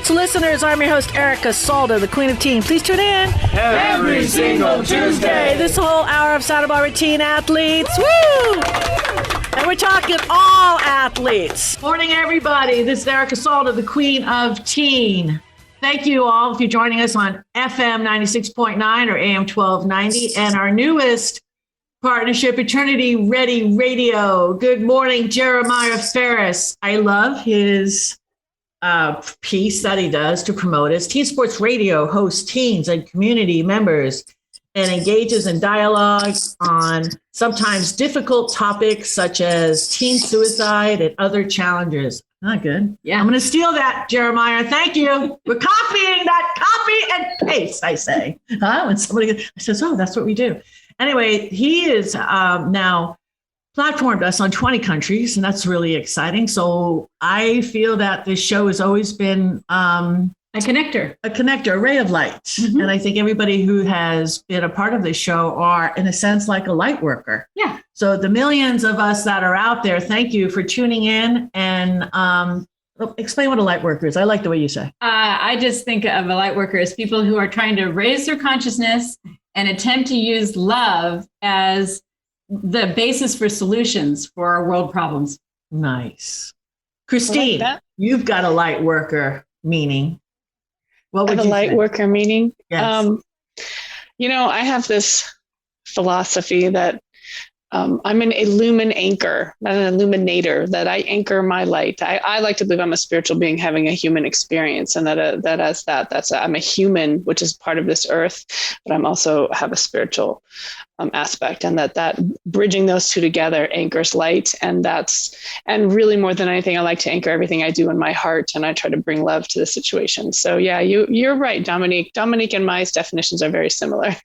sports listeners. I'm your host, Erica Salda, the Queen of Teen. Please tune in every single Tuesday. This whole hour of Santa Barbara teen athletes. Woo! And we're talking all athletes. Morning, everybody. This is Erica Salda, the Queen of Teen. Thank you all for joining us on FM 96.9 or AM 1290 and our newest partnership, Eternity Ready Radio. Good morning, Jeremiah Ferris. I love his piece that he does to promote us. Teen Sports Radio hosts teens and community members and engages in dialogue on sometimes difficult topics such as teen suicide and other challenges. Not good. Yeah. I'm going to steal that, Jeremiah. Thank you. We're copying that, copy and paste, I say. When somebody says, oh, that's what we do. Anyway, he is now platformed us on 20 countries, and that's really exciting. So I feel that this show has always been a connector, a ray of light. Mm-hmm. And I think everybody who has been a part of this show are, in a sense, like a light worker. Yeah. So the millions of us that are out there, thank you for tuning in. And explain what a light worker is. I like the way you say. I just think of a light worker as people who are trying to raise their consciousness and attempt to use love as the basis for solutions for our world problems. Nice. Christine, like you've got a light worker meaning. What would you say? A light worker meaning? Yes. I have this philosophy that I'm an anchor, not an illuminator, that I anchor my light. I like to believe I'm a spiritual being having a human experience, and I'm a human, which is part of this earth, but I'm also have a spiritual aspect, and that bridging those two together anchors light. And really more than anything, I like to anchor everything I do in my heart, and I try to bring love to the situation. So yeah, you're right, Dominique. Dominique and my definitions are very similar.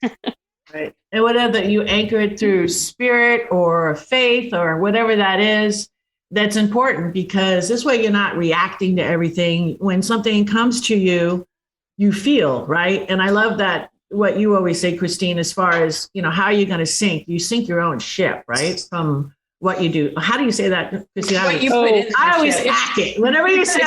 Right. And whatever you anchor it through spirit or faith or whatever that is, that's important, because this way you're not reacting to everything. When something comes to you, you feel, right? And I love that what you always say, Christine, as far as, how are you going to sink? You sink your own ship, right? From what you do. How do you say that, Christine? I always hack it. Whenever you say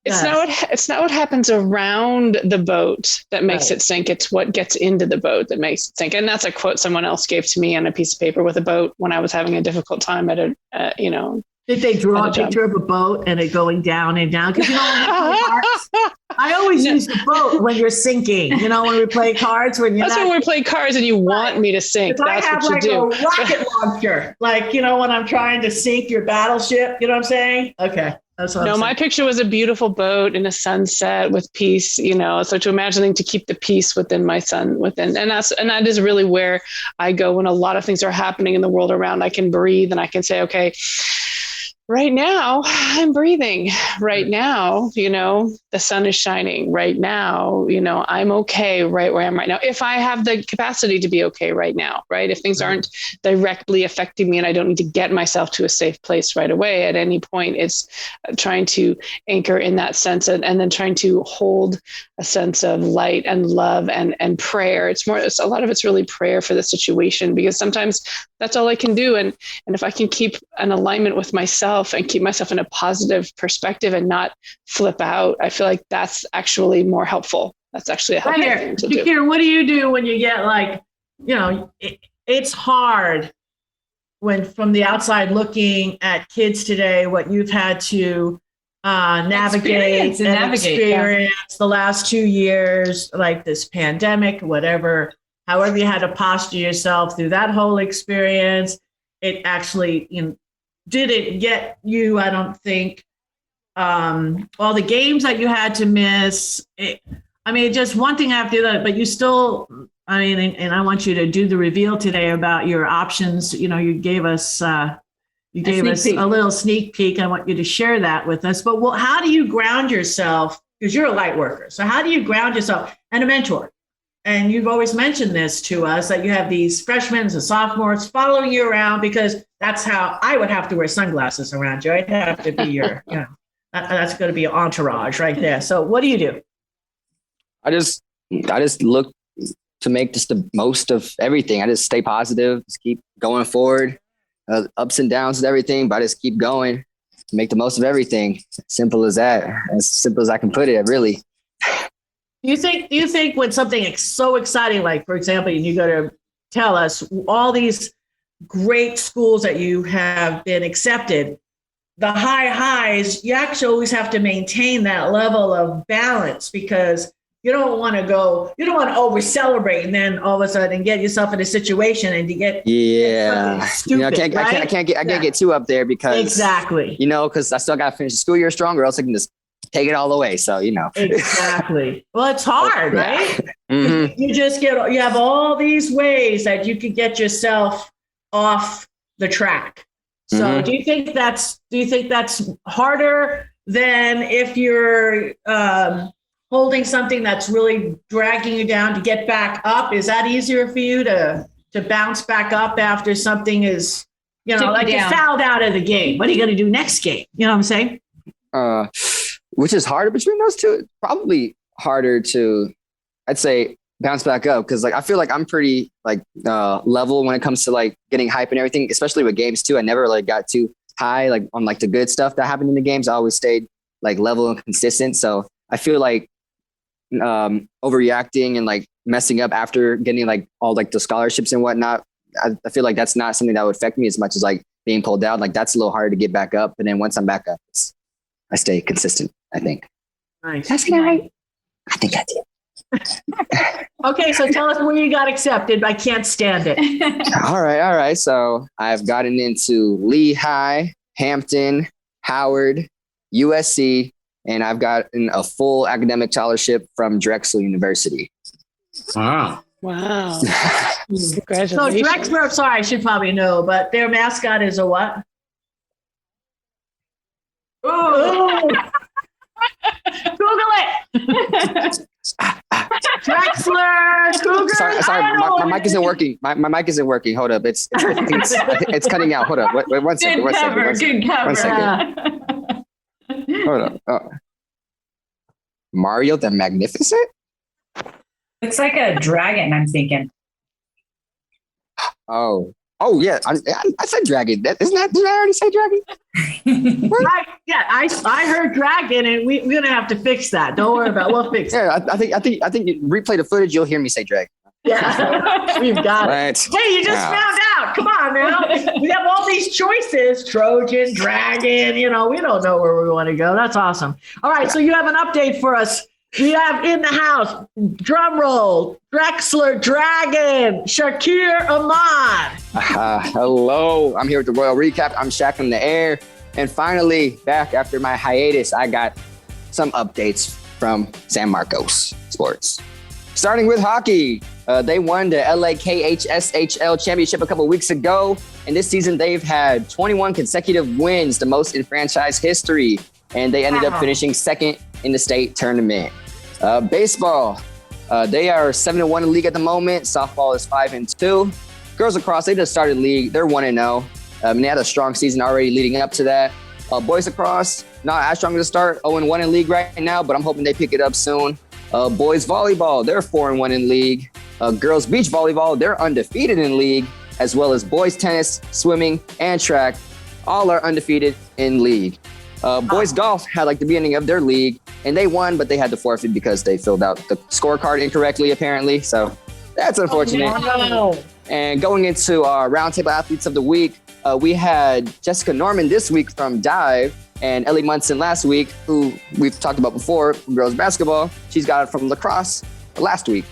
It's not what happens around the boat that makes it sink. It's what gets into the boat that makes it sink. And that's a quote someone else gave to me on a piece of paper with a boat when I was having a difficult time at Did they draw a picture of a boat and it going down and down? Because I always use the boat when you're sinking. When we play cards, when we play cards and you want me to sink. That's what you do. I have a rocket launcher, when I'm trying to sink your battleship. You know what I'm saying? Okay. My picture was a beautiful boat in a sunset with peace, so to imagining to keep the peace within my and that is really where I go when a lot of things are happening in the world around. I can breathe and I can say, okay, right now I'm breathing. Right now, the sun is shining. Right now, I'm okay right where I am right now. If I have the capacity to be okay right now, right? If things aren't directly affecting me and I don't need to get myself to a safe place right away at any point, it's trying to anchor in that sense and then trying to hold a sense of light and love and prayer. It's a lot of it's really prayer for the situation, because sometimes that's all I can do. And if I can keep an alignment with myself and keep myself in a positive perspective and not flip out, I feel like that's actually more helpful. That's actually a helpful thing to do. Karen, what do you do when you get it's hard when from the outside looking at kids today, what you've had to navigate and experience the last 2 years, like this pandemic, whatever, however you had to posture yourself through that whole experience. It actually, didn't get you, I don't think, all the games that you had to miss. Just one thing after that, but you still, and I want you to do the reveal today about your options. You gave us a little sneak peek. I want you to share that with us. But how do you ground yourself? Because you're a light worker. So how do you ground yourself and a mentor? And you've always mentioned this to us, that you have these freshmen and sophomores following you around, because that's how I would have to wear sunglasses around you. I'd have to be your, that's going to be an entourage right there. So what do you do? I just look to make just the most of everything. I just stay positive, just keep going forward, ups and downs and everything, but I just keep going. make the most of everything. Simple as that. As simple as I can put it, really. Do you think when something is so exciting, like, for example, you go to tell us all these great schools that you have been accepted, the high highs, you actually always have to maintain that level of balance, because you don't want to over celebrate and then all of a sudden get yourself in a situation and you get stupid, I can't get too up there because exactly, because I still got to finish the school year strong, or else I can just take it all away. So exactly. Well, it's hard, right? Mm-hmm. You have all these ways that you could get yourself off the track. So Mm-hmm. do you think that's harder than if you're holding something that's really dragging you down to get back up? Is that easier for you to bounce back up after something is, like you fouled out of the game? What are you going to do next game? You know what I'm saying? Which is harder between those two? It's probably harder to, I'd say, bounce back up, because I feel like I'm pretty level when it comes to getting hype and everything, especially with games too. I never got too high on the good stuff that happened in the games. I always stayed level and consistent. So I feel like overreacting and messing up after getting all the scholarships and whatnot, I feel like that's not something that would affect me as much as being pulled down. That's a little harder to get back up. And then once I'm back up, I stay consistent, I think. Nice. That's right. I think I did. Okay, so tell us where you got accepted. I can't stand it. All right. So I've gotten into Lehigh, Hampton, Howard, USC, and I've gotten a full academic scholarship from Drexel University. Wow. So Congratulations. Drexel, sorry, I should probably know, but their mascot is a what? Ooh. Google it. Drexler, Cougar. Sorry, my mic isn't working. My mic isn't working. Hold up, it's cutting out. Hold up, wait 1 second. Good cover. 1 second. Hold up. Mario the Magnificent. Looks like a dragon, I'm thinking. Oh yeah, I said dragon. Did I already say dragon? I heard dragon, and we're gonna have to fix that. Don't worry about it. We'll fix it. Yeah, I think you replay the footage, you'll hear me say dragon. Yeah, we've got Right. it. Hey, you just found out. Come on now. We have all these choices: Trojan, dragon. We don't know where we want to go. That's awesome. All right, so you have an update for us. We have in the house, drum roll, Drexler Dragon, Shakir Ahmad. Hello, I'm here with the Royal Recap. I'm Shaq in the air. And finally, back after my hiatus, I got some updates from San Marcos Sports. Starting with hockey, they won the LAKHSHL championship a couple weeks ago. And this season, they've had 21 consecutive wins, the most in franchise history. And they ended up finishing second in the state tournament. Baseball, they are 7-1 in the league at the moment. Softball is 5-2. Girls lacrosse, they just started league. They're 1-0. And they had a strong season already leading up to that. Boys lacrosse, not as strong as a start. 0-1 in league right now, but I'm hoping they pick it up soon. Boys volleyball, they're 4-1 in league. Girls beach volleyball, they're undefeated in league, as well as boys tennis, swimming, and track. All are undefeated in league. Boys golf had the beginning of their league, and they won, but they had to forfeit because they filled out the scorecard incorrectly, apparently. So that's unfortunate. Oh, no. And going into our roundtable athletes of the week, we had Jessica Norman this week from Dive, and Ellie Munson last week, who we've talked about before from girls basketball. She's got it from lacrosse last week.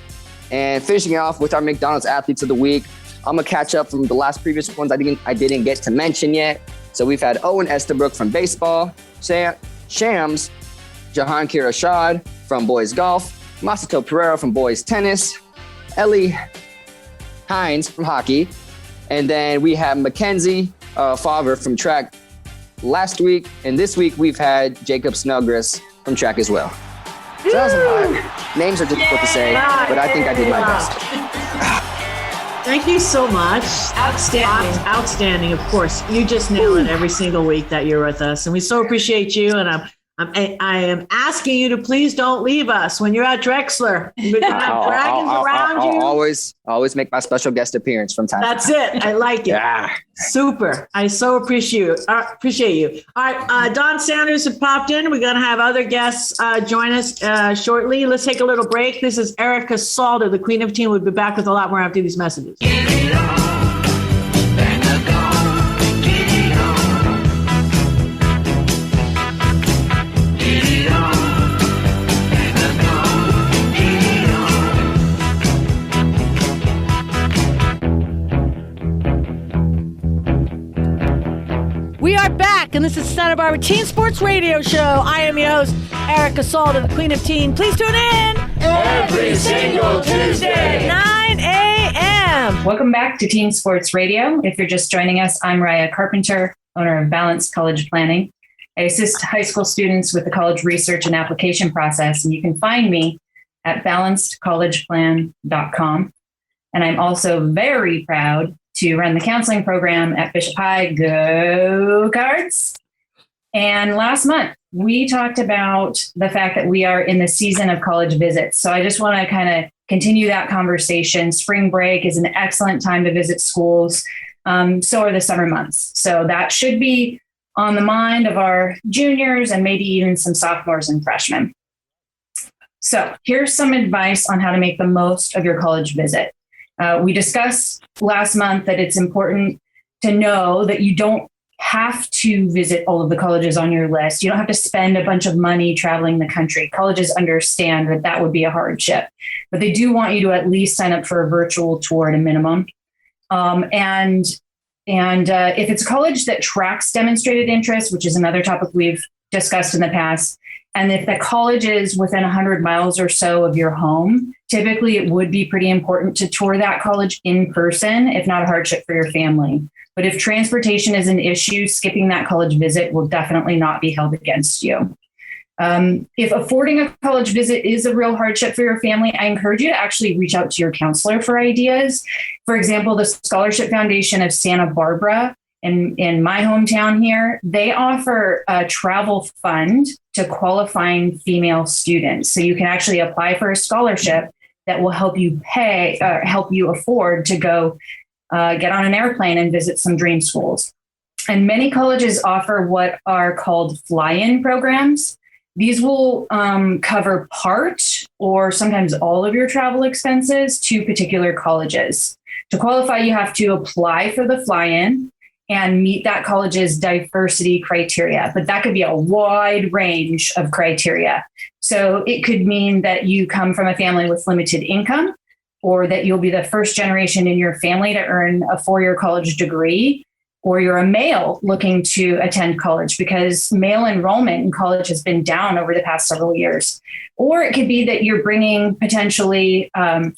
And finishing off with our McDonald's athletes of the week, I'm gonna catch up from the last previous ones I didn't get to mention yet. So we've had Owen Estabrook from baseball, Shams Jahangir Rashad from boys golf, Masato Pereira from boys tennis, Ellie Hines from hockey, and then we have Mackenzie Favre from track last week, and this week we've had Jacob Snellgress from track as well. So that was a lot. Names are difficult to say, but I think I did my best. Thank you so much. Outstanding. Outstanding, of course. You just nail it every single week that you're with us. And we so appreciate you. And I am asking you to please don't leave us when you're at Drexler. We're gonna have dragons around you. Always make my special guest appearance from time to time. That's it. I like it. Yeah. Super. I so appreciate you. All right. Don Sanders had popped in. We're going to have other guests join us shortly. Let's take a little break. This is Erica Salter, the Queen of Teen. We'll be back with a lot more after these messages. We are back, and this is Santa Barbara Teen Sports Radio Show. I am your host, Erica Salter, the Queen of Teen. Please tune in Every single Tuesday. 9 a.m. Welcome back to Teen Sports Radio. If you're just joining us, I'm Raya Carpenter, owner of Balanced College Planning. I assist high school students with the college research and application process, and you can find me at balancedcollegeplan.com. And I'm also very proud to run the counseling program at Bishop High. Go Cards! And last month, we talked about the fact that we are in the season of college visits. So I just want to kind of continue that conversation. Spring break is an excellent time to visit schools. So are the summer months. So that should be on the mind of our juniors and maybe even some sophomores and freshmen. So here's some advice on how to make the most of your college visit. We discussed last month that it's important to know that you don't have to visit all of the colleges on your list. You don't have to spend a bunch of money traveling the country. Colleges understand that that would be a hardship, but they do want you to at least sign up for a virtual tour at a minimum. And if it's a college that tracks demonstrated interest, which is another topic we've discussed in the past, and if the college is within 100 miles or so of your home, typically it would be pretty important to tour that college in person, if not a hardship for your family. But if transportation is an issue, skipping that college visit will definitely not be held against you. If affording a college visit is a real hardship for your family, I encourage you to actually reach out to your counselor for ideas. For example, the Scholarship Foundation of Santa Barbara in my hometown here, they offer a travel fund to qualifying female students. So you can actually apply for a scholarship that will help you afford to go get on an airplane and visit some dream schools. And many colleges offer what are called fly-in programs. These will cover part or sometimes all of your travel expenses to particular colleges. To qualify, you have to apply for the fly-in and meet that college's diversity criteria. But that could be a wide range of criteria. So it could mean that you come from a family with limited income, or that you'll be the first generation in your family to earn a four-year college degree, or you're a male looking to attend college, because male enrollment in college has been down over the past several years. Or it could be that you're bringing potentially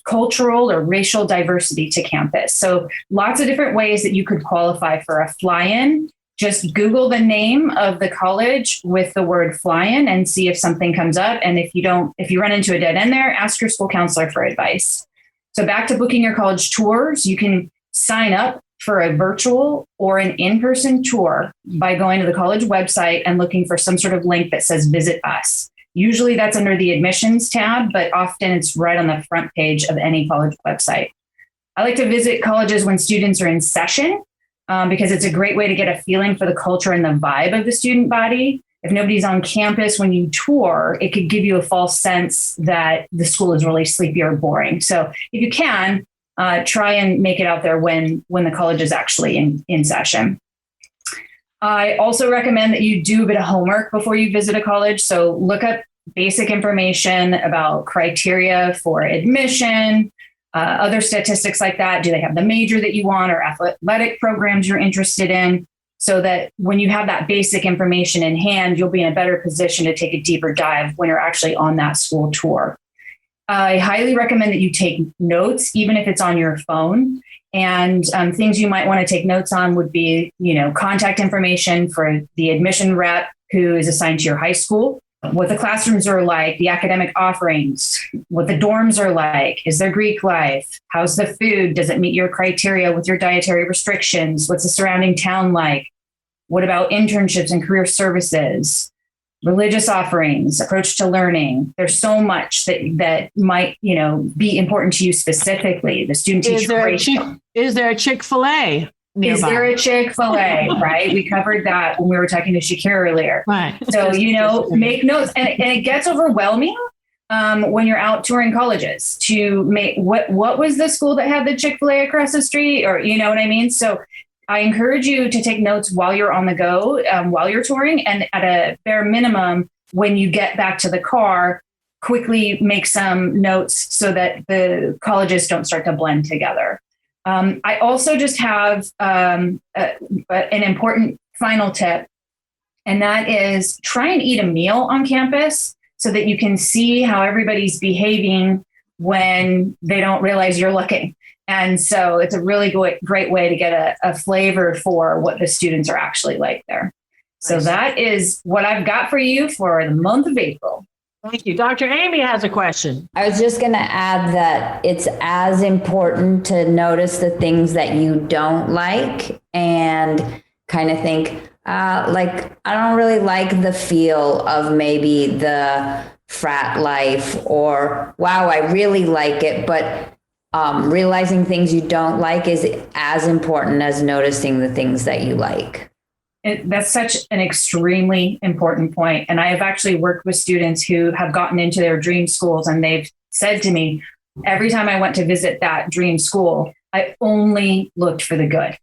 cultural or racial diversity to campus. So lots of different ways that you could qualify for a fly-in. Just Google the name of the college with the word fly-in and see if something comes up. And if you run into a dead end there, ask your school counselor for advice. So back to booking your college tours, you can sign up for a virtual or an in-person tour by going to the college website and looking for some sort of link that says visit us. Usually that's under the admissions tab, but often it's right on the front page of any college website. I like to visit colleges when students are in session because it's a great way to get a feeling for the culture and the vibe of the student body. If nobody's on campus when you tour, it could give you a false sense that the school is really sleepy or boring. So if you can, try and make it out there when the college is actually in session. I also recommend that you do a bit of homework before you visit a college. So look up basic information about criteria for admission, other statistics like that. Do they have the major that you want or athletic programs you're interested in? So that when you have that basic information in hand, you'll be in a better position to take a deeper dive when you're actually on that school tour. I highly recommend that you take notes, even if it's on your phone. And things you might want to take notes on would be, contact information for the admission rep who is assigned to your high school, what the classrooms are like, the academic offerings, what the dorms are like, is there Greek life, how's the food, does it meet your criteria with your dietary restrictions, what's the surrounding town like, what about internships and career services, religious offerings, approach to learning. There's so much that might, be important to you specifically. The student teacher ratio. Is there a Chick-fil-A nearby? Is there a Chick-fil-A, right? We covered that when we were talking to Shakir earlier. Right. So, make notes. And it gets overwhelming when you're out touring colleges to make, what was the school that had the Chick-fil-A across the street? Or, you know what I mean? So I encourage you to take notes while you're on the go, while you're touring. And at a bare minimum, when you get back to the car, quickly make some notes so that the colleges don't start to blend together. I also just have an important final tip, and that is try and eat a meal on campus so that you can see how everybody's behaving when they don't realize you're looking. And so it's a really great way to get a flavor for what the students are actually like there. So that is what I've got for you for the month of April. Thank you. Dr. Amy has a question. I was just going to add that it's as important to notice the things that you don't like and kind of think, I don't really like the feel of maybe the frat life, or, wow, I really like it. But realizing things you don't like is as important as noticing the things that you like. That's such an extremely important point. And I have actually worked with students who have gotten into their dream schools, and they've said to me, every time I went to visit that dream school, I only looked for the good.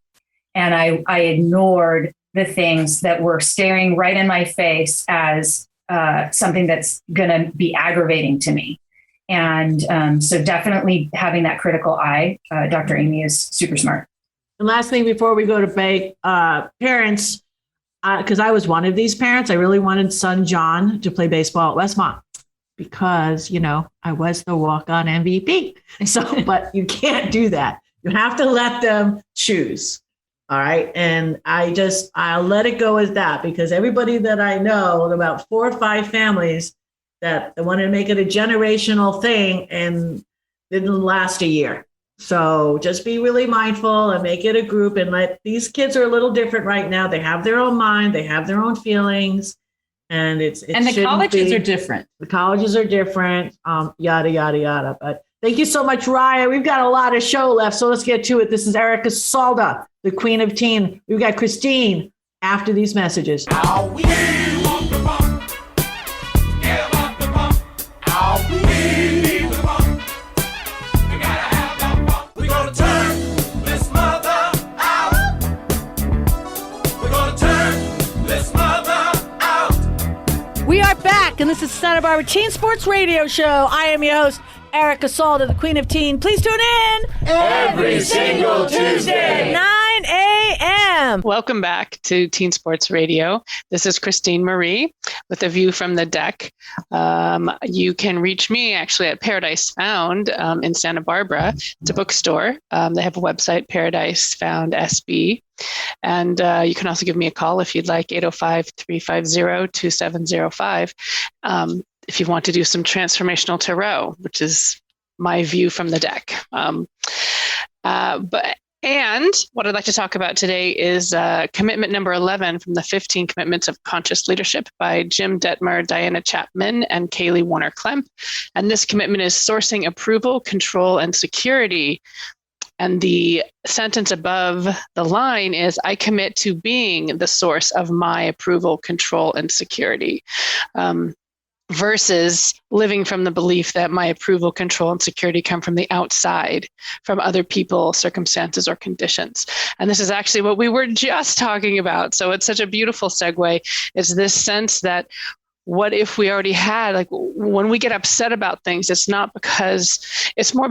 And I ignored the things that were staring right in my face as something that's going to be aggravating to me. And so definitely having that critical eye, Dr. Amy is super smart. And last thing before we go to break, parents, because I was one of these parents, I really wanted son John to play baseball at Westmont because, I was the walk-on MVP. So, but you can't do that. You have to let them choose. All right. And I'll let it go as that, because everybody that I know, about 4 or 5 families that they wanted to make it a generational thing and didn't last a year. So just be really mindful and make it a group, and let these kids are a little different right now. They have their own mind. They have their own feelings, and the colleges are different. The colleges are different, yada, yada, yada. But thank you so much, Raya. We've got a lot of show left, so let's get to it. This is Erica Salda, the Queen of Teen. We've got Christine after these messages. We are back, and this is Santa Barbara Teen Sports Radio Show. I am your host, Erica Salda, the Queen of Teen. Please tune in every single Tuesday, 9 a.m. Welcome back to Teen Sports Radio. This is Christine Marie with a view from the deck. You can reach me actually at Paradise Found in Santa Barbara. It's a bookstore. They have a website, Paradise Found SB. And you can also give me a call if you'd like, 805-350-2705. If you want to do some transformational tarot, which is my view from the deck. And what I'd like to talk about today is commitment number 11 from the 15 Commitments of Conscious Leadership by Jim Detmer, Diana Chapman, and Kaylee Warner-Klemp. And this commitment is sourcing approval, control, and security. And the sentence above the line is, I commit to being the source of my approval, control, and security. Versus living from the belief that my approval, control, and security come from the outside, from other people, circumstances, or conditions. And this is actually what we were just talking about. So it's such a beautiful segue. It's this sense that what if we already had, like when we get upset about things, it's more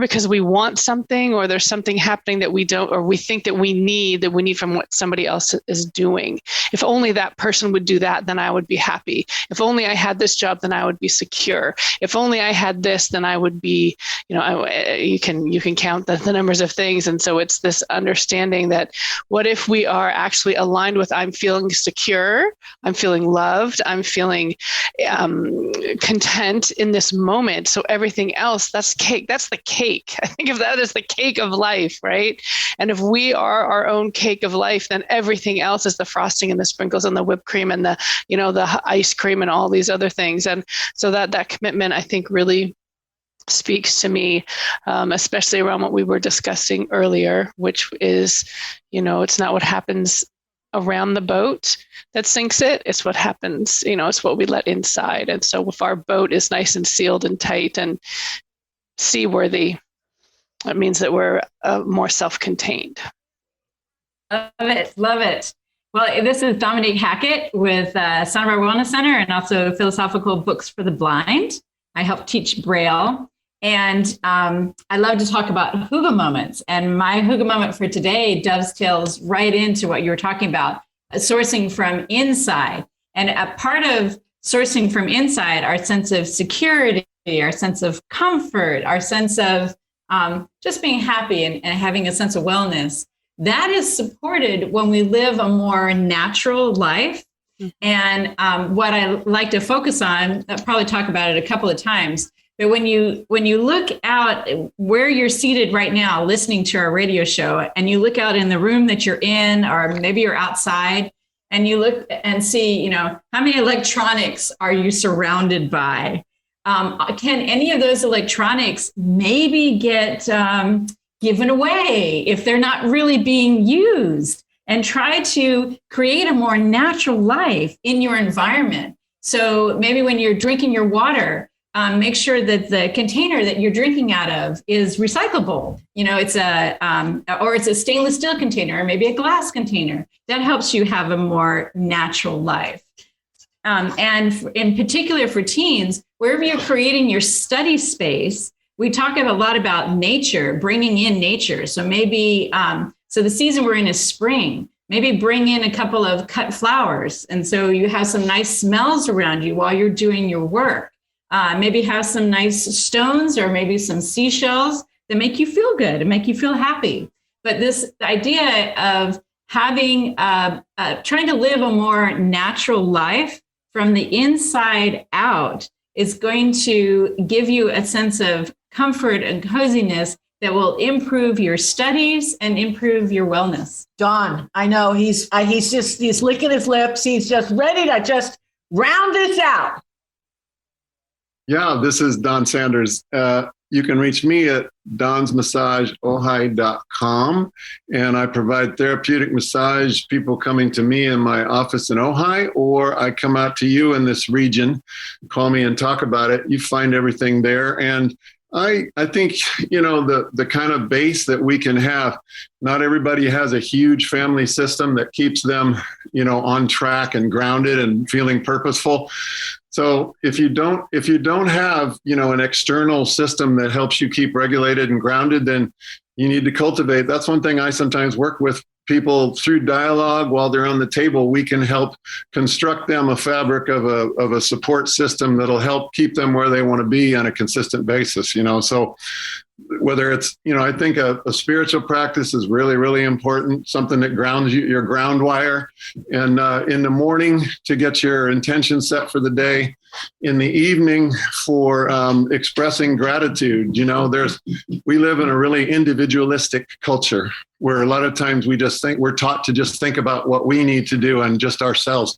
because we want something, or there's something happening that we don't, or we think that we need from what somebody else is doing. If only that person would do that, then I would be happy. If only I had this job, then I would be secure. If only I had this, then I would be, you can count the numbers of things. And so it's this understanding that what if we are actually aligned with, I'm feeling secure, I'm feeling loved, I'm feeling content in this moment. So everything else, that's cake. That's the cake. I think of that as the cake of life, right? And if we are our own cake of life, then everything else is the frosting and the sprinkles and the whipped cream and the, the ice cream and all these other things. And so that commitment, I think, really speaks to me, especially around what we were discussing earlier, which is, it's not what happens around the boat that sinks it. It's what happens, it's what we let inside. And so if our boat is nice and sealed and tight and seaworthy, it means that we're more self-contained. Love it. Love it. Well, this is Dominique Hackett with Sonora Wellness Center and also Philosophical Books for the Blind. I help teach Braille. And I love to talk about hygge moments. And my hygge moment for today dovetails right into what you were talking about, sourcing from inside. And a part of sourcing from inside, our sense of security, our sense of comfort, our sense of just being happy and having a sense of wellness, that is supported when we live a more natural life. And what I like to focus on, I'll probably talk about it a couple of times, but when you look out where you're seated right now, listening to our radio show, and you look out in the room that you're in, or maybe you're outside, and you look and see, how many electronics are you surrounded by? Can any of those electronics maybe get given away if they're not really being used? And try to create a more natural life in your environment. So maybe when you're drinking your water, make sure that the container that you're drinking out of is recyclable. It's a stainless steel container, or maybe a glass container. That helps you have a more natural life. And in particular for teens, wherever you're creating your study space, we talk a lot about nature, bringing in nature. So maybe, so the season we're in is spring. Maybe bring in a couple of cut flowers. And so you have some nice smells around you while you're doing your work. Maybe have some nice stones or maybe some seashells that make you feel good and make you feel happy. But this idea of having, trying to live a more natural life from the inside out is going to give you a sense of comfort and coziness that will improve your studies and improve your wellness. Don, I know he's licking his lips. He's just ready to just round this out. Yeah, this is Don Sanders. You can reach me at donsmassageohio.com, and I provide therapeutic massage, people coming to me in my office in Ojai, or I come out to you in this region, call me and talk about it. You find everything there. And I think, the kind of base that we can have, not everybody has a huge family system that keeps them, on track and grounded and feeling purposeful. So if you don't have, an external system that helps you keep regulated and grounded, then you need to cultivate. That's one thing I sometimes work with people through dialogue while they're on the table. We can help construct them a fabric of a support system that'll help keep them where they want to be on a consistent basis, So whether it's, I think a spiritual practice is really, really important, something that grounds you, your ground wire. And in the morning to get your intention set for the day, in the evening for expressing gratitude. We live in a really individualistic culture where a lot of times we're taught to just think about what we need to do and just ourselves.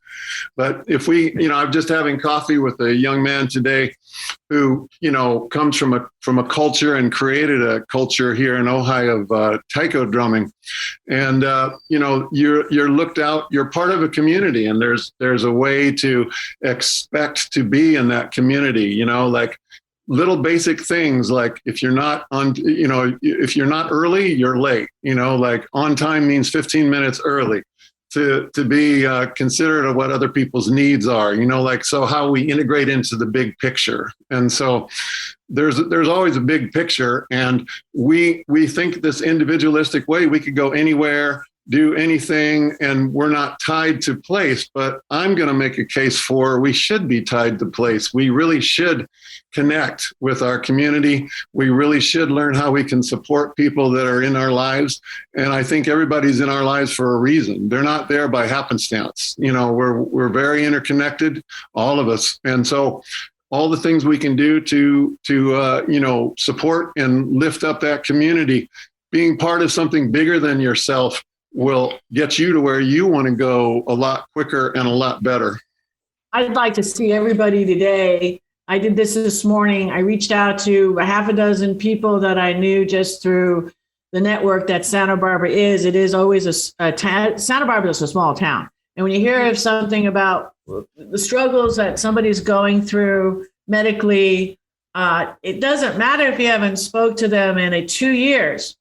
But if I'm just having coffee with a young man today who, comes from a culture and created a culture here in Ohio of taiko drumming. And, you're looked out, you're part of a community, and there's a way to expect to be in that community, like little basic things, like if you're not early, you're late, like on time means 15 minutes early. To be considerate of what other people's needs are, so how we integrate into the big picture. And so there's always a big picture, and we think this individualistic way, we could go anywhere, do anything and we're not tied to place, but I'm going to make a case for we should be tied to place. We really should connect with our community. We really should learn how we can support people that are in our lives. And I think everybody's in our lives for a reason. They're not there by happenstance. You know, we're very interconnected, all of us. And so all the things we can do to support and lift up that community, being part of something bigger than yourself will get you to where you want to go a lot quicker and a lot better. I'd like to see everybody today. I did this morning. I reached out to a half a dozen people that I knew just through the network that Santa Barbara is. It is always Santa Barbara is a small town. And when you hear of something about the struggles that somebody's going through medically, it doesn't matter if you haven't spoke to them in 2 years.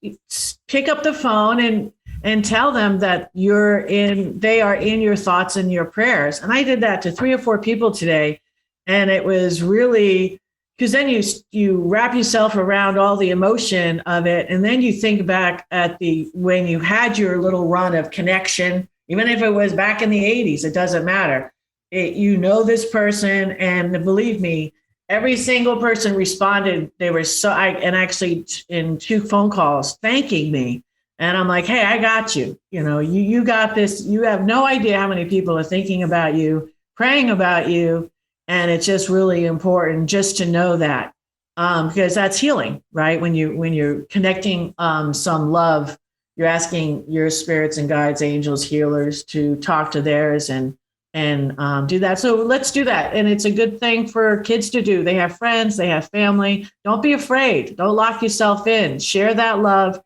Pick up the phone and tell them that they are in your thoughts and your prayers. And I did that to 3 or 4 people today. And it was really, because then you wrap yourself around all the emotion of it. And then you think back at when you had your little run of connection, even if it was back in the 80s, it doesn't matter. You know this person, and believe me, every single person responded. They were actually in 2 phone calls thanking me. And I'm like, hey, I got you. You know, you got this. You have no idea how many people are thinking about you, praying about you. And it's just really important just to know that, because that's healing, right? When you're connecting some love, you're asking your spirits and guides, angels, healers to talk to theirs and do that. So let's do that. And it's a good thing for kids to do. They have friends, they have family. Don't be afraid. Don't lock yourself in. Share that love.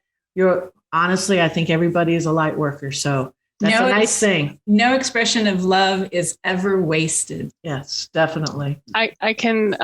Honestly, I think everybody is a light worker. So that's a nice thing. No expression of love is ever wasted. Yes, definitely. I can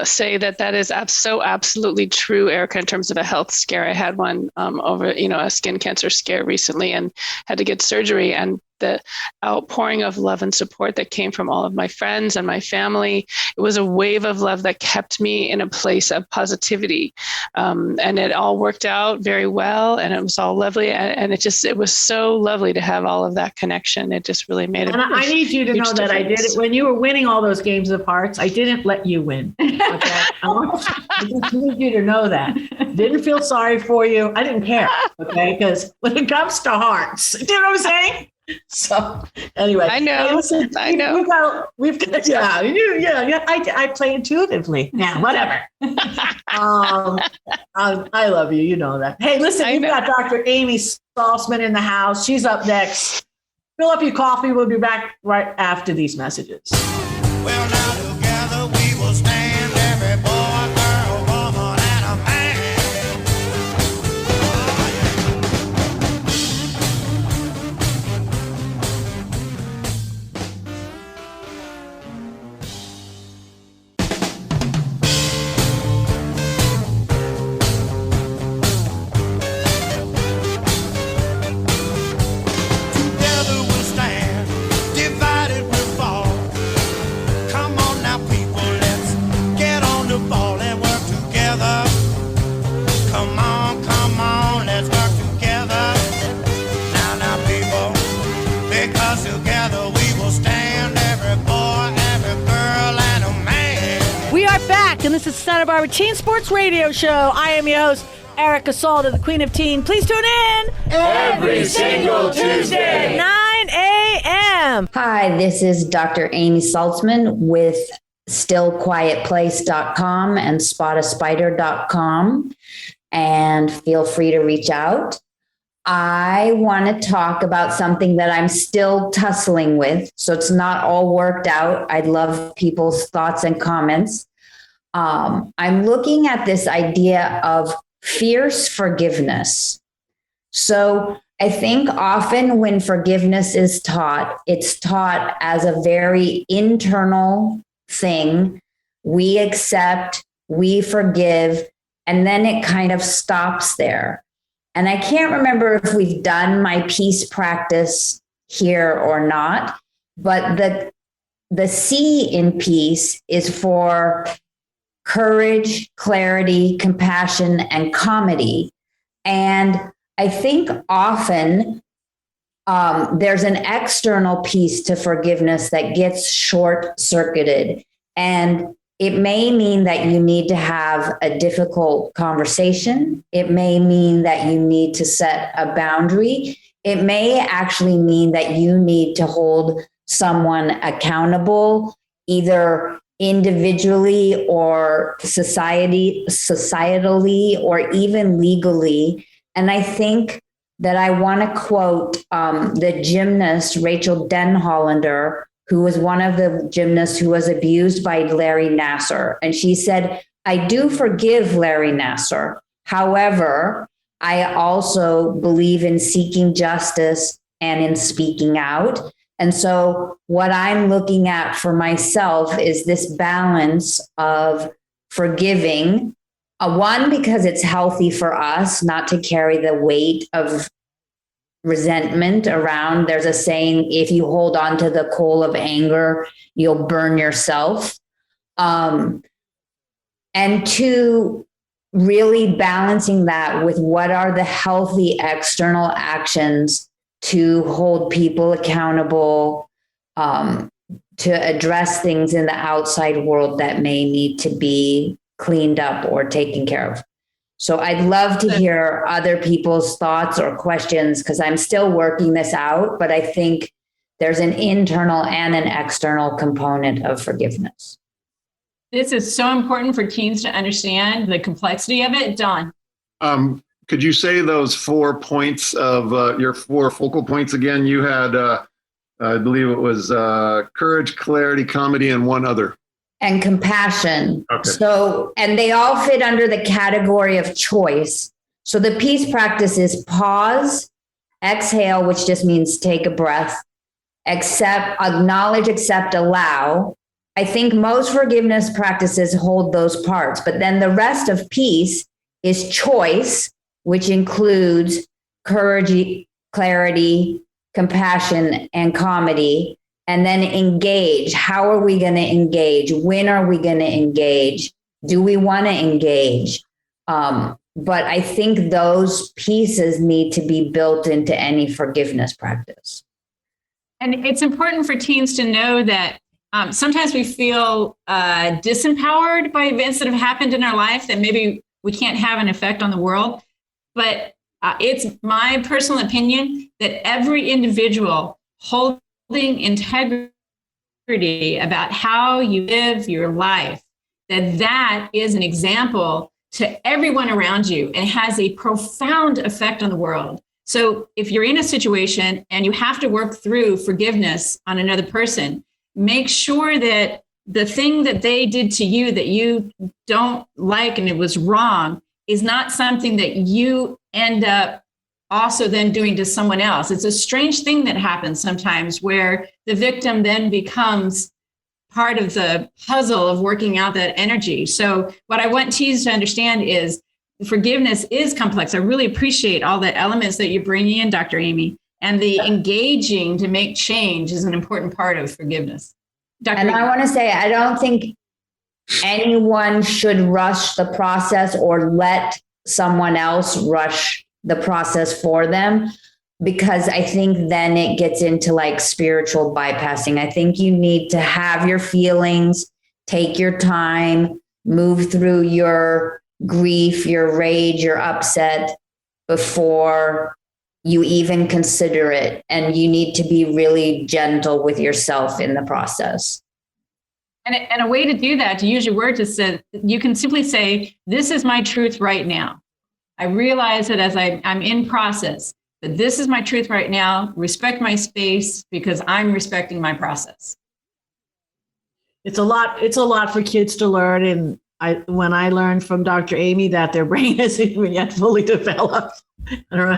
say that is so absolutely true, Erica, in terms of a health scare. I had one over, a skin cancer scare recently and had to get surgery. And the outpouring of love and support that came from all of my friends and my family, it was a wave of love that kept me in a place of positivity. And it all worked out very well, and it was all lovely. And it was so lovely to have all of that connection. It just really made it. And I need you to know that I did it when you were winning all those games of hearts. I didn't let you win. Okay? I just need you to know that. Didn't feel sorry for you. I didn't care. Okay, because when it comes to hearts, do you know what I'm saying? So anyway, I know. Hey, listen, we've got I play intuitively. Yeah, whatever. I love you. You know that. Hey, listen, we've got Dr. Amy Saltzman in the house. She's up next. Fill up your coffee. We'll be back right after these messages. Well, now together we will stand, every boy, girl, woman, and a man. Together we'll stand, divided we'll fall. Come on now, people, let's get on the ball and work together. Come on, let's work together. Now, people, because together we will stand, every boy, every girl, and a man. We are back, and this is Santa Barbara Teen Sports Radio Show. I am your host, Erica Salter, the Queen of Teen. Please tune in Every single Tuesday. 9 a.m. Hi, this is Dr. Amy Saltzman with stillquietplace.com and spotaspider.com. And feel free to reach out. I want to talk about something that I'm still tussling with. So it's not all worked out. I'd love people's thoughts and comments. I'm looking at this idea of fierce forgiveness. So I think often when forgiveness is taught, it's taught as a very internal thing. We accept, we forgive, and then it kind of stops there. And I can't remember if we've done my peace practice here or not, but the C in peace is for courage, clarity, compassion, and comedy. And I think often there's an external piece to forgiveness that gets short circuited. And it may mean that you need to have a difficult conversation. It may mean that you need to set a boundary. It may actually mean that you need to hold someone accountable, either individually or societally, or even legally. And I think that I want to quote the gymnast Rachel Denhollander, who was one of the gymnasts who was abused by Larry Nassar. And she said, "I do forgive Larry Nassar. However, I also believe in seeking justice and in speaking out." And so what I'm looking at for myself is this balance of forgiving, one, because it's healthy for us not to carry the weight of resentment around. There's a saying, if you hold on to the coal of anger, you'll burn yourself. And two, really balancing that with what are the healthy external actions to hold people accountable, to address things in the outside world that may need to be cleaned up or taken care of. So I'd love to hear other people's thoughts or questions, because I'm still working this out, but I think there's an internal and an external component of forgiveness. This is so important for teens to understand the complexity of it. Dawn. Could you say those 4 points of your 4 focal points again? You had, I believe it was courage, clarity, comedy, and one other. And compassion. Okay. So, and they all fit under the category of choice. So the peace practice is pause, exhale, which just means take a breath, accept, acknowledge, accept, allow. I think most forgiveness practices hold those parts, but then the rest of peace is choice, which includes courage, clarity, compassion, and comedy. And then engage. How are we going to engage? When are we going to engage? Do we want to engage? But I think those pieces need to be built into any forgiveness practice. And it's important for teens to know that sometimes we feel disempowered by events that have happened in our life that maybe we can't have an effect on the world. But it's my personal opinion that every individual holding integrity about how you live your life, that is an example to everyone around you and has a profound effect on the world. So if you're in a situation and you have to work through forgiveness on another person, make sure that the thing that they did to you that you don't like and it was wrong is not something that you end up also then doing to someone else. It's a strange thing that happens sometimes where the victim then becomes part of the puzzle of working out that energy. So what I want teens to understand is forgiveness is complex. I really appreciate all the elements that you're bringing in, Dr. Amy, and the engaging to make change is an important part of forgiveness. Dr. And Amy. I want to say, I don't think anyone should rush the process or let someone else rush the process for them, because I think then it gets into like spiritual bypassing. I think you need to have your feelings, take your time, move through your grief, your rage, your upset before you even consider it. And you need to be really gentle with yourself in the process. And a way to do that, to use your word, to say, you can simply say, this is my truth right now. I realize that as I'm in process, that this is my truth right now. Respect my space because I'm respecting my process. It's a lot for kids to learn. And when I learned from Dr. Amy that their brain isn't even yet fully developed, I don't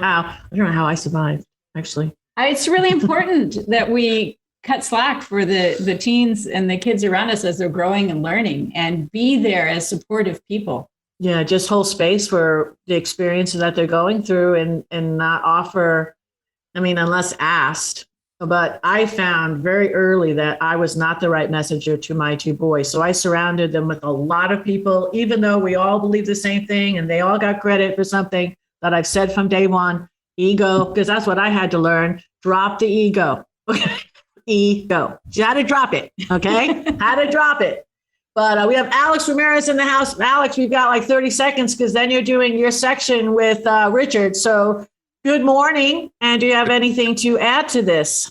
know how I survived, actually. It's really important that we cut slack for the teens and the kids around us as they're growing and learning, and be there as supportive people. Yeah, just hold space for the experiences that they're going through and not offer, unless asked. But I found very early that I was not the right messenger to my 2 boys. So I surrounded them with a lot of people, even though we all believe the same thing and they all got credit for something. that I've said from day one. Ego, because that's what I had to learn. Drop the ego. Okay. Ego. You had to drop it. Okay. Had to drop it. But we have Alex Ramirez in the house. Alex, we've got like 30 seconds because then you're doing your section with Richard. So good morning. And do you have anything to add to this?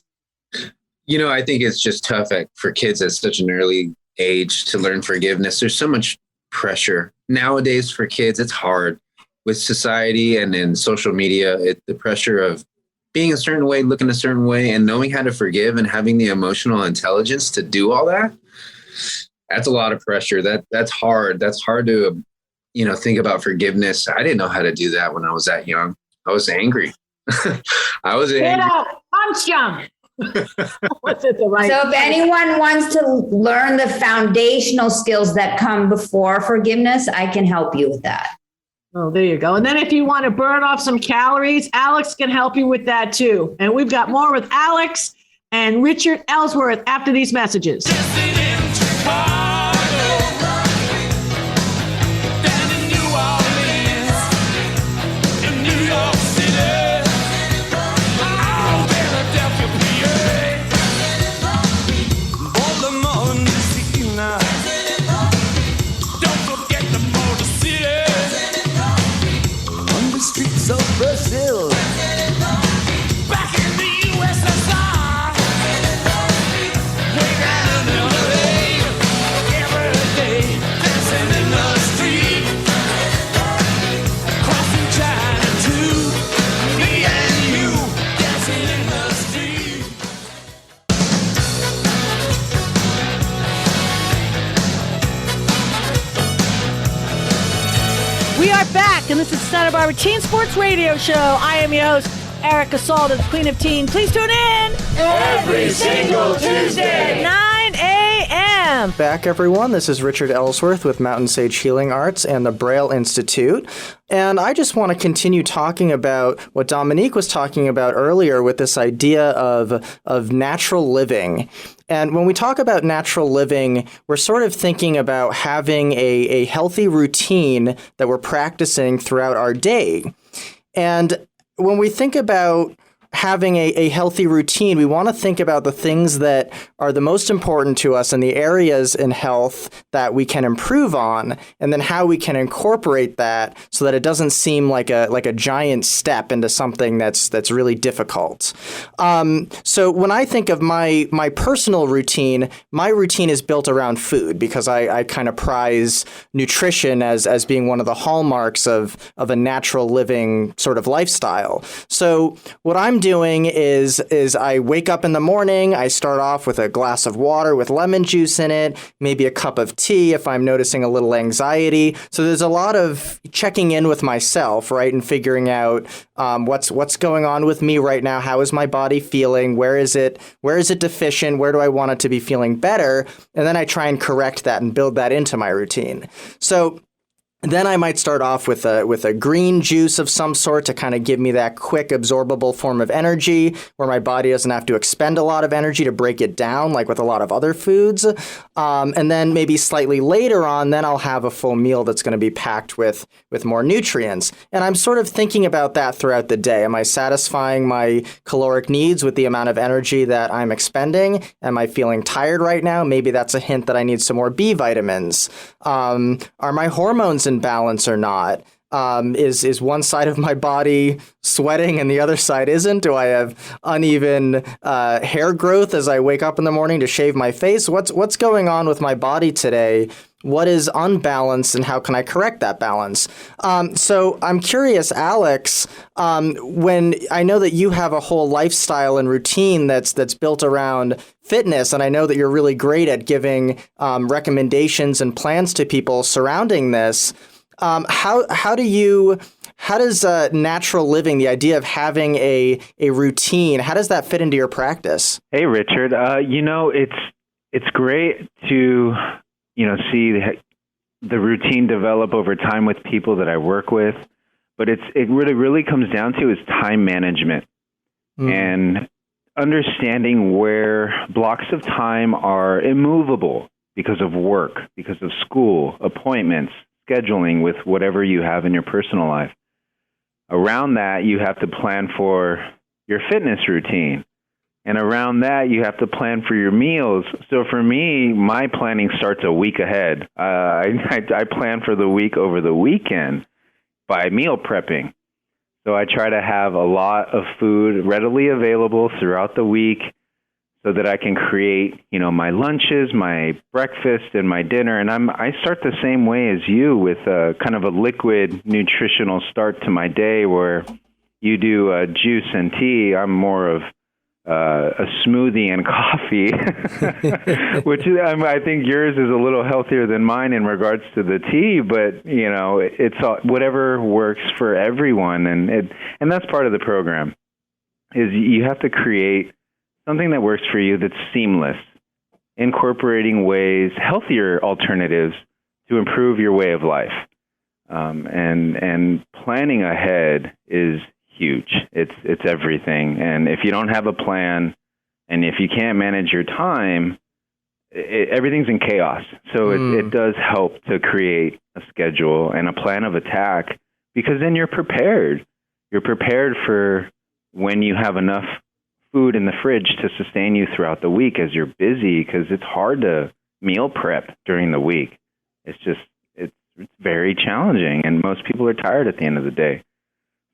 I think it's just tough for kids at such an early age to learn forgiveness. There's so much pressure nowadays for kids. It's hard with society and in social media. The pressure of being a certain way, looking a certain way, and knowing how to forgive and having the emotional intelligence to do all that. That's a lot of pressure. That's hard. That's hard to, think about forgiveness. I didn't know how to do that when I was that young. I was angry. I was angry. Get out, punch him. So if anyone wants to learn the foundational skills that come before forgiveness, I can help you with that. Oh, there you go. And then if you want to burn off some calories, Alex can help you with that too. And we've got more with Alex and Richard Ellsworth after these messages. Brazil. Back in the USSR. Way down in LA. Every day, dancing in the street. Crossing China too. Me and you, dancing in the street. We are back, and this is Santa Barbara Teen Sports Radio Show. I am your host, Erica Salda, the Queen of Teen. Please tune in Every single Tuesday. 9 a.m. Back, everyone. This is Richard Ellsworth with Mountain Sage Healing Arts and the Braille Institute. And I just want to continue talking about what Dominique was talking about earlier with this idea of natural living. And when we talk about natural living, we're sort of thinking about having a healthy routine that we're practicing throughout our day. And when we think about having a healthy routine, we want to think about the things that are the most important to us and the areas in health that we can improve on, and then how we can incorporate that so that it doesn't seem like a giant step into something that's really difficult. So when I think of my personal routine, my routine is built around food because I kind of prize nutrition as being one of the hallmarks of a natural living sort of lifestyle. So what I'm doing is I wake up in the morning, I start off with a glass of water with lemon juice in it, maybe a cup of tea if I'm noticing a little anxiety. So there's a lot of checking in with myself, right, and figuring out what's going on with me right now. How is my body feeling? Where is it deficient? Where do I want it to be feeling better? And then I try and correct that and build that into my routine. So then I might start off with a green juice of some sort to kind of give me that quick absorbable form of energy where my body doesn't have to expend a lot of energy to break it down like with a lot of other foods. And then maybe slightly later on, then I'll have a full meal that's going to be packed with more nutrients. And I'm sort of thinking about that throughout the day. Am I satisfying my caloric needs with the amount of energy that I'm expending? Am I feeling tired right now? Maybe that's a hint that I need some more B vitamins. Are my hormones in balance or not? Is one side of my body sweating and the other side isn't? Do I have uneven hair growth as I wake up in the morning to shave my face? What's going on with my body today? What is unbalanced and how can I correct that balance? So I'm curious, Alex, when I know that you have a whole lifestyle and routine that's built around fitness, and I know that you're really great at giving recommendations and plans to people surrounding this. How does natural living, the idea of having a routine, how does that fit into your practice? Hey, Richard. It's great to see the routine develop over time with people that I work with, but it really comes down to is time management and understanding where blocks of time are immovable because of work, because of school, appointments, scheduling with whatever you have in your personal life. Around that, you have to plan for your fitness routine. And around that, you have to plan for your meals. So for me, my planning starts a week ahead. I plan for the week over the weekend by meal prepping. So I try to have a lot of food readily available throughout the week so that I can create, my lunches, my breakfast, and my dinner. And I start the same way as you with kind of a liquid nutritional start to my day where you do juice and tea. I'm more of a smoothie and coffee, which I think yours is a little healthier than mine in regards to the tea, but it's whatever works for everyone. And that's part of the program is you have to create something that works for you that's seamless, incorporating healthier alternatives to improve your way of life. And planning ahead is huge. It's everything. And if you don't have a plan and if you can't manage your time, everything's in chaos. So it does help to create a schedule and a plan of attack because then you're prepared. You're prepared for when you have enough food in the fridge to sustain you throughout the week as you're busy because it's hard to meal prep during the week. It's very challenging and most people are tired at the end of the day.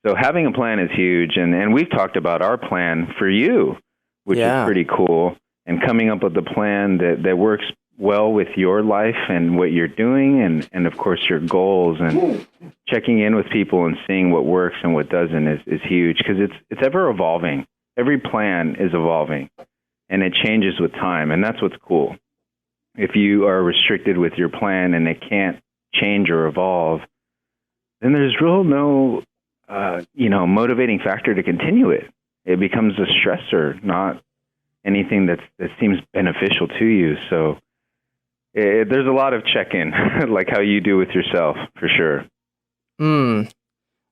So having a plan is huge, and we've talked about our plan for you, which is pretty cool, and coming up with a plan that works well with your life and what you're doing, and of course your goals, and checking in with people and seeing what works and what doesn't is huge because it's ever evolving. Every plan is evolving, and it changes with time, and that's what's cool. If you are restricted with your plan and it can't change or evolve, then there's no motivating factor to continue it. It becomes a stressor, not anything that seems beneficial to you. So there's a lot of check-in, like how you do with yourself, for sure.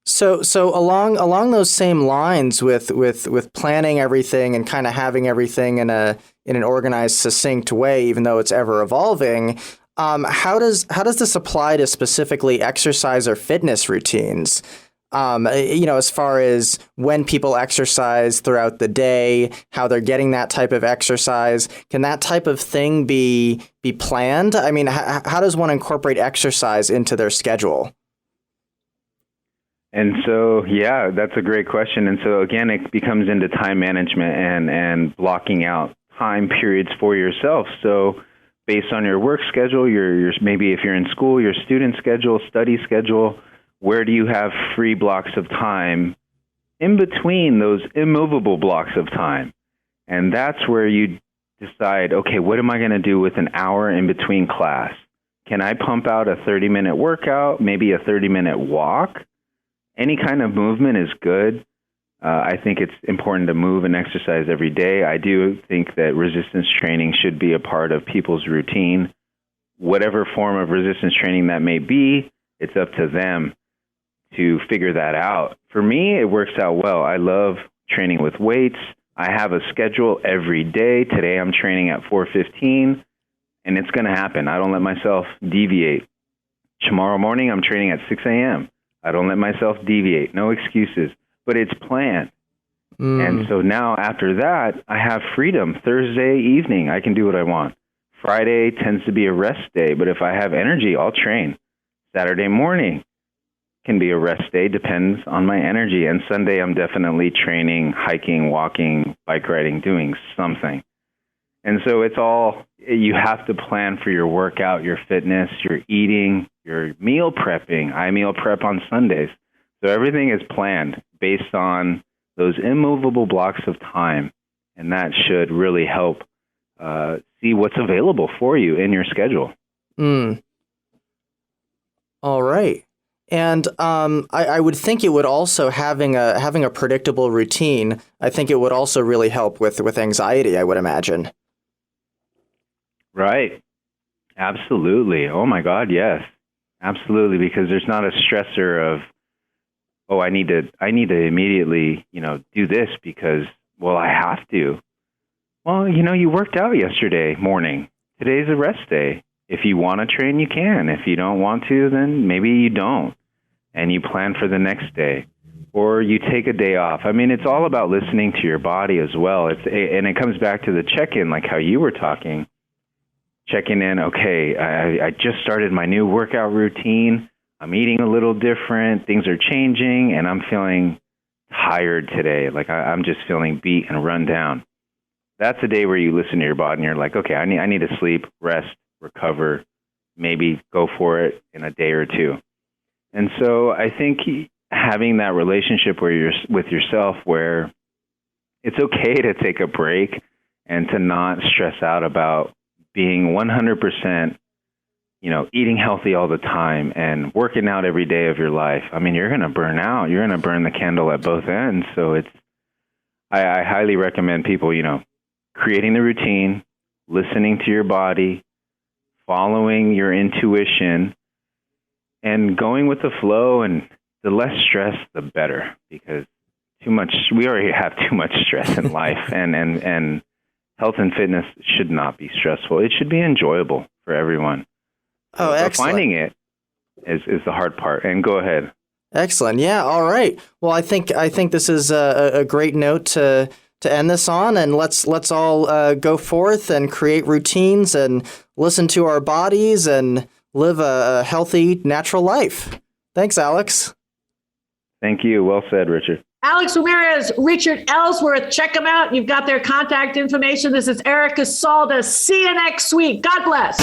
So along those same lines with planning everything and kind of having everything in an organized, succinct way, even though it's ever evolving. How does this apply to specifically exercise or fitness routines? As far as when people exercise throughout the day, how they're getting that type of exercise, can that type of thing be planned? I mean, how does one incorporate exercise into their schedule? And so, yeah, that's a great question. And so again, it becomes into time management and blocking out time periods for yourself. So based on your work schedule, your maybe if you're in school, your student schedule, study schedule, where do you have free blocks of time in between those immovable blocks of time? And that's where you decide, okay, what am I going to do with an hour in between class? Can I pump out a 30-minute workout, maybe a 30-minute walk? Any kind of movement is good. I think it's important to move and exercise every day. I do think that resistance training should be a part of people's routine. Whatever form of resistance training that may be, it's up to them to figure that out. For me, it works out well. I love training with weights. I have a schedule every day. Today I'm training at 4:15, and it's going to happen. I don't let myself deviate. Tomorrow morning I'm training at 6 a.m. I don't let myself deviate. No excuses. But it's planned. And so now after that, I have freedom. Thursday evening, I can do what I want. Friday tends to be a rest day, but if I have energy, I'll train. Saturday morning can be a rest day, depends on my energy. And Sunday, I'm definitely training, hiking, walking, bike riding, doing something. And so you have to plan for your workout, your fitness, your eating, your meal prepping. I meal prep on Sundays. So everything is planned based on those immovable blocks of time. And that should really help see what's available for you in your schedule. All right. And I would think it would also having a predictable routine. I think it would also really help with anxiety, I would imagine. Right. Absolutely. Oh my God, yes. Absolutely, because there's not a stressor of, oh, I need to immediately, do this because, well, I have to. Well, you worked out yesterday morning. Today's a rest day. If you want to train, you can. If you don't want to, then maybe you don't. And you plan for the next day. or you take a day off. I mean, it's all about listening to your body as well. And it comes back to the check-in, like how you were talking. Checking in, okay, I just started my new workout routine. I'm eating a little different. Things are changing, and I'm feeling tired today. Like I'm just feeling beat and run down. That's a day where you listen to your body and you're like, okay, I need to sleep, rest, recover, maybe go for it in a day or two. And so I think having that relationship where you're with yourself, where it's okay to take a break and to not stress out about being 100%, eating healthy all the time and working out every day of your life. I mean, you're going to burn out. You're going to burn the candle at both ends. So I highly recommend people, creating the routine, listening to your body, following your intuition, and going with the flow. And the less stress, the better, because we already have too much stress in life, and health and fitness should not be stressful. It should be enjoyable for everyone. Oh, excellent. But finding it is the hard part. And go ahead. Excellent. Yeah. All right. Well, I think this is a great note to end this on, and let's all go forth and create routines and listen to our bodies and live a healthy, natural life. Thanks, Alex. Thank you. Well said, Richard. Alex Ramirez, Richard Ellsworth, check them out. You've got their contact information. This is Erica Salda. See you next week. God bless.